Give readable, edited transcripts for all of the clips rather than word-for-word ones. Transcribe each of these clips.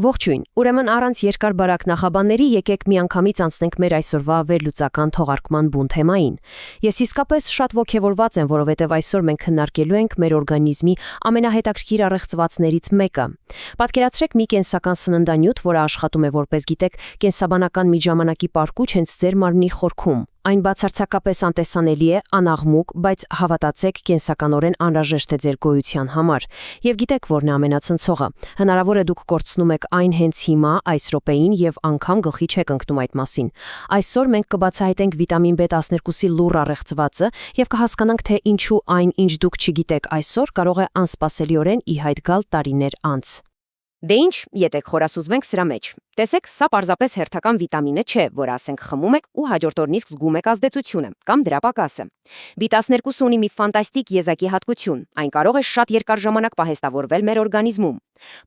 Ողջույն, ուրեմն առանց երկար բարակ նախաբանների եկեք միանգամից անցնենք մեր այսօրվա վերլուծական թողարկման բուն թեմային։ Ես իսկապես շատ ոգևորված եմ, որովհետև այսօր մենք քննարկելու ենք մեր օրգանիզմի ամենահետաքրքիր առեղծվածներից մեկը։ Պատկերացրեք մի կենսական սննդանյութ, որը աշխատում է որպես գիտեք կենսաբանական միջժամանակի պարկուճ հենց ձեր մարմնի խորքում։ Այն բացարձակապես անտեսանելի է, անաղմուկ, բայց հավատացեք, կենսականորեն անհրաժեշտ է ձեր գոյության համար։ Եվ գիտեք, որն է ամենացնցողը։ Հնարավոր է դուք կորցնում եք այն հենց հիմա, այս րոպեին եւ անգամ գլխի չեք ընկնում այդ մասին։ Այսօր մենք կբացահայտենք վիտամին B12-ի լուռ առեղծվածը եւ կհասկանանք, թե ինչու այն, ինչ դուք չգիտեք այսօր, կարող է անսպասելիորեն ի հայտ գալ տարիներ անց։ Դե ինչ, ետեք խորասուզվենք սրա մեջ։ Տեսեք, սա պարզապես հերթական վիտամինը չէ, որը ասենք խմում եք ու հաջորդ օրն իսկ զգում եք ազդեցությունը կամ դրա պակասը։ B12 ունի մի ֆանտաստիկ եզակի հատկություն։ Այն կարող է շատ երկար ժամանակ պահեստավորվել մեր օրգանիզմում։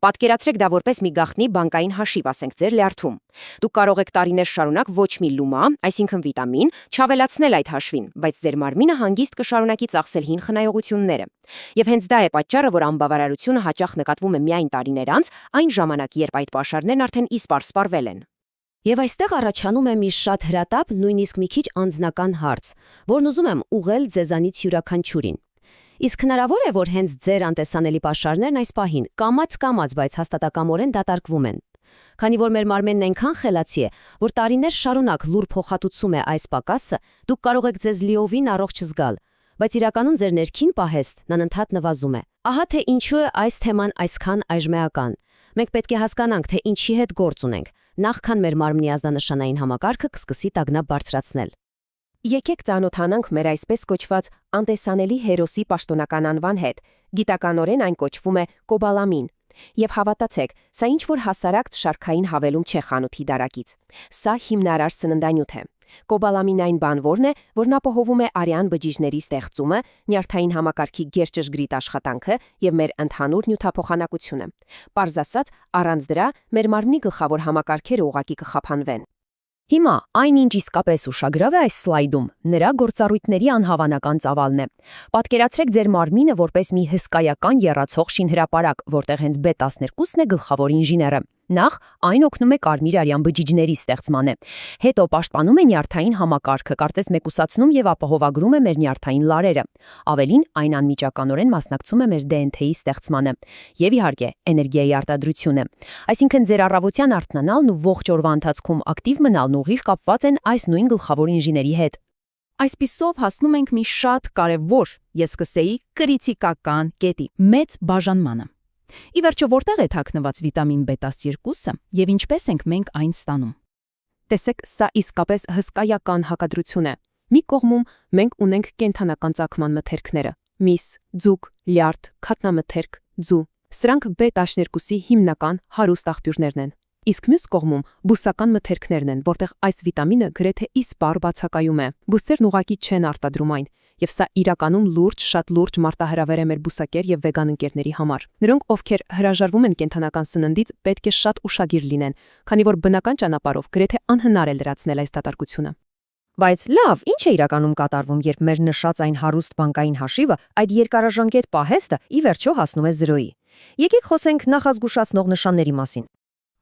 Պատկերացրեք դա որպես մի գաղտնի բանկային հաշիվ, ասենք ձեր լյարդում։ Դուք կարող եք տարիներ շարունակ ոչ մի լումա, այսինքն վիտամին, չավելացնել այդ հաշվին, բայց ձեր մարմինը հանգիստ կշարունակի ծախսել հին խնայողությունները։ Եվ հենց դա է պատճառը, որ անբավարարությունը հաճախ նկատվում է միայն տարիներ անց, այն ժամանակ, երբ այդ պաշարներն արդեն իսպառ սպառվել են։ Եվ այստեղ առաջանում է մի շատ հրատապ, նույնիսկ մի քիչ անձնական հարց, որն ուզում եմ ուղղել ձեզանից յուրաքանչյուրին։ Իսկ հնարավոր է, որ հենց ձեր անտեսանելի պաշարներն այս պահին կամաց, բայց հաստատակամորեն դատարկվում են։ Քանի որ մեր մարմինն այնքան խելացի է, որ տարիներ շարունակ լուր փոխհատուցում է այս պակասը, դուք կարող եք ձեզ լիովին առողջ զգալ, բայց իրականում ձեր ներքին պահեստն անընդհատ նվազում է։ Ահա թե ինչու է այս թեման այսքան այժմեական։ Մենք պետք է հասկանանք, թե ինչի հետ գործ ունենք, նախքան մեր մարմնի ազդանշանային համակարգը կսկսի տագնապ բարձրացնել։ Եկեք ծանոթանանք մեր այսպես կոչված անտեսանելի հերոսի պաշտոնական անվան հետ։ Գիտականորեն այն կոչվում է կոբալամին։ Եվ հավատացեք, սա ինչ-որ հասարակ շարքային հավելում չէ խանութի դարակից։ Սա հիմնարար սննդանյութ է։ Կոբալամին այն բան որն է, որն ապահովում է արյան բջիջների ստեղծումը, նյարդային համակարգի գերճշգրիտ աշխատանքը եւ մեր ընդհանուր նյութափոխանակությունը։ Պարզ ասած, առանց դրա մեր մարմնի գլխավոր համակարգերը ուղղակի կխափանվեն։ Հիմա այն ինչ իսկապես ուշագրավ է այս սլայդում, նրա գործառույթների անհավանական ծավալն է։ Պատկերացրեք ձեր մարմինը որպես մի հսկայական եռացող շինհրապարակ, որտեղ հենց B12-ն է գլխավոր ինժեները։ Նախ այն օգնում է կարմիր արյան բջիջների ստեղծմանը։ Հետո պաշտպանում է նյարդային համակարգը, կարծես մեկուսացնում եւ ապահովագրում է մեր նյարդային լարերը։ Ավելին, այն անմիջականորեն մասնակցում է մեր DNT-ի ստեղծմանը։ Եվ իհարկե, էներգիայի արտադրությունը։ Այսինքն ձեր առավոտյան արթնանալն ու ողջ օրվա ընթացքում ակտիվ մնալն ուղիղ կապված են այս նույն գլխավոր ինժեների հետ։ Այսպիսով հասնում ենք մի շատ կարևոր, ես կսեի, կրիտիկական կետի՝ մեծ բաժանմանը։ Ի վերջո, որտեղ է թաքնված վիտամին B12-ը եւ ինչպես ենք մենք այն ստանում։ Տեսեք, սա իսկապես հսկայական հակադրություն է։ Մի կողմում մենք ունենք կենթանական ծագման մթերքները՝ միս, ձուկ, լյարդ, քատնամթերք, ձու։ Սրանք B12-ի հիմնական հարուստ աղբյուրներն են։ Իսկ մյուս կողմում բուսական մթերքներն են, որտեղ այս վիտամինը գրեթե իսպառ բացակայում է։ Բուսերն ուղղակի չեն արտադրում այն, եւ սա իրականում շատ լուրջ մարտահրավեր է մեր բուսակեր եւ վեգան ընկերների համար։ Նրանք, ովքեր հրաժարվում են կենթանական սննդից, պետք է շատ ուշադիր լինեն, քանի որ բնական ճանապարհով գրեթե անհնար է լրացնել այս դատարկությունը։ Բայց լավ, ինչ է իրականում կատարվում, երբ մեր նշած այն հարուստ բանկային հաշիվը, այդ երկարաժամկետ պահեստը ի վերջո հասնում է 0-ի։ Եկեք խոսենք նախազգուշացնող նշանների մասին։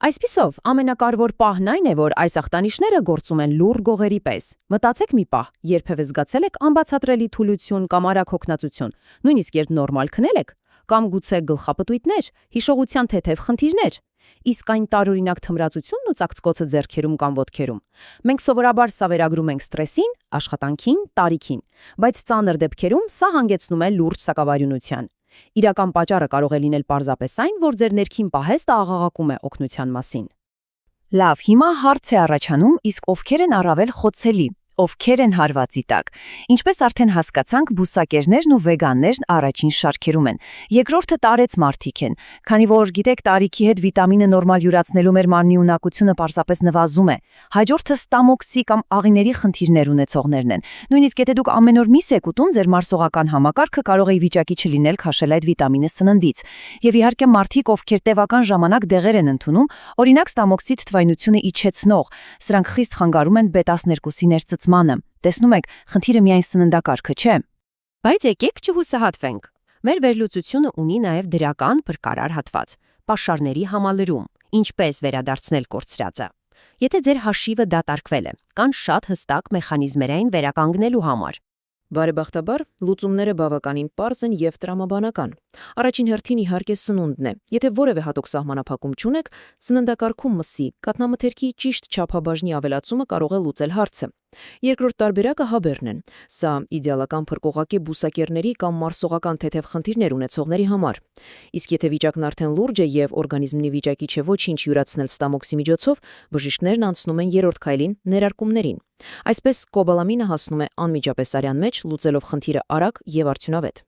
Այսպիսով, ամենակարևոր պահն այն է, որ այս ախտանիշները գործում են լուռ գողերի պես։ Մտածեք մի պահ, երբևէ զգացել եք անբացատրելի թուլություն կամ արագ հոգնածություն, նույնիսկ երբ նորմալ քնել եք, կամ գուցե գլխապտույտներ, հիշողության թեթև խնդիրներ, իսկ այն տարօրինակ թմրածությունն ու ծակծկոցը ձեռքերում կամ ոտքերում։ Մենք սովորաբար սա վերագրում ենք ստրեսին, աշխատանքին, տարիքին, բայց ծանր դեպքերում սա հանգեցնում է լուրջ սակավարյունության։ Իրական պատճառը կարող է լինել պարզապես այն, որ ձեր ներքին պահեստը աղաղակում է օգնության մասին։ Լավ, հիմա հարց է առաջանում, իսկ ովքեր են առավել խոցելի, ովքեր են հարվածի տակ։ Ինչպես արդեն հասկացանք, բուսակերներն ու վեգաններն առաջին շարքերում են։ Երկրորդը տարեց մարդիկ են, քանի որ գիտեք, տարիքի հետ վիտամինը նորմալ յուրացնելու մեր մարմնի ունակությունը պարզապես նվազում է։ Հաջորդը ստամոքսի կամ աղիների խնդիրներ ունեցողներն են։ Նույնիսկ եթե դուք ամեն օր միս եք ուտում, ձեր մարսողական համակարգը կարող է ի վիճակի չլինել քաշել այդ վիտամինը սննդից։ Եվ իհարկե մարդիկ, ովքեր տևական ժամանակ դեղեր են ընդունում, օրինակ ստամոքսի թթվայնությունը իջեցնող, սրանք խիստ խանգարում են B12-ի ներծծմանը։ Տեսնում եք, խնդիրը միայն սննդակարգը չէ։ Բայց եկեք չհուսահատվենք։ Մեր վերլուծությունը ունի նաև դրական փրկարար հատված՝ պաշարների համալրում։ ինչպես վերադարձնել կորցրածը։ Եթե ձեր հաշիվը դատարկվել է, կան շատ հստակ մեխանիզմեր այն վերականգնելու համար։ Բարեբախտաբար, լուծումները բավականին պարզ են եւ տրամաբանական։ Առաջին հերթին իհարկե սնունդն է։ Եթե որևէ հատուկ սահմանափակում չունեք, սննդակարգում մսի, կաթնամթերքի ճիշտ չափաբաժնի ավելացումը կարող է լուծել հարցը։ Երկրորդ տարբերակը հաբերն են։ Սա իդեալական փրկողակ է բուսակերների կամ մարսողական թեթև խնդիրներ ունեցողների համար։ Իսկ եթե վիճակն արդեն լուրջ է եւ օրգանիզմի վիճակի չէ ոչինչ յուրացնել ստամոքսի միջոցով, բժիշկներն անցնում են երրորդ քայլին՝ ներարկումներին։ Այսպես կոբալամինը հասնում է անմիջապես արյան մեջ, լուծելով խնդիրը արագ եւ արդյունավետ։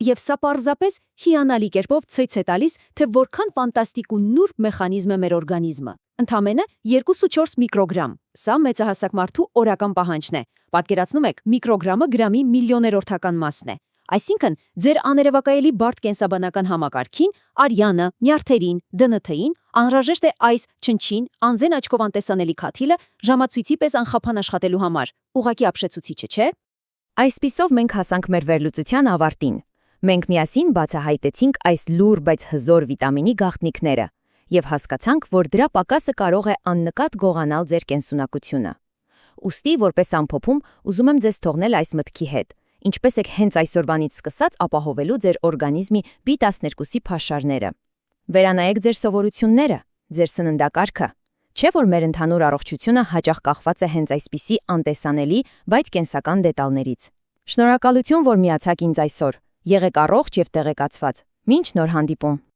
Եվ սա պարզապես հիանալի կերպով ցույց է տալիս, թե որքան ֆանտաստիկ ու նուրբ մեխանիզմ է մեր օրգանիզմը։ Ընդամենը 2-4 միկրոգրամ։ Սա մեծահասակ մարդու օրական պահանջն է։ Պատկերացնում եք, միկրոգրամը գրամի միլիոներորդական մասն է։ Այսինքն, ձեր աներևակայելի բարդ կենսաբանական համակարգին, արյանը, նյարդերին, ԴՆԹ-ին անհրաժեշտ է այս չնչին, անզեն աչքով անտեսանելի քաթիլը ժամացույցի պես անխափան աշխատելու համար։ Ուղղակի ապշեցուցիչը, չէ՞։ Այսպիսով մենք հասանք մեր վերլուծության ավարտին։ Մենք միասին բացահայտեցինք այս լուր, բայց հզոր վիտամինի գաղտնիքները եւ հասկացանք, որ դրա պակասը կարող է աննկատ գողանալ ձեր կենսունակությունը։ Ուստի, որպես ամփոփում, ուզում եմ ձեզ թողնել այս մտքի հետ. ինչպես եք հենց այսօրվանից սկսած ապահովելու ձեր օրգանիզմի B12-ի փաշարները։ Վերանայեք ձեր սովորությունները, ձեր սննդակարգը։ Չէ՞ որ մեր ընդհանուր առողջությունը հաճախ կախված է հենց այսպիսի անտեսանելի, բայց կենսական դետալներից։ Շնորհակալություն, որ միացաք ինձ այսօր։ Եղեք առողջ եւ տեղեկացված։ Մինչ նոր հանդիպում։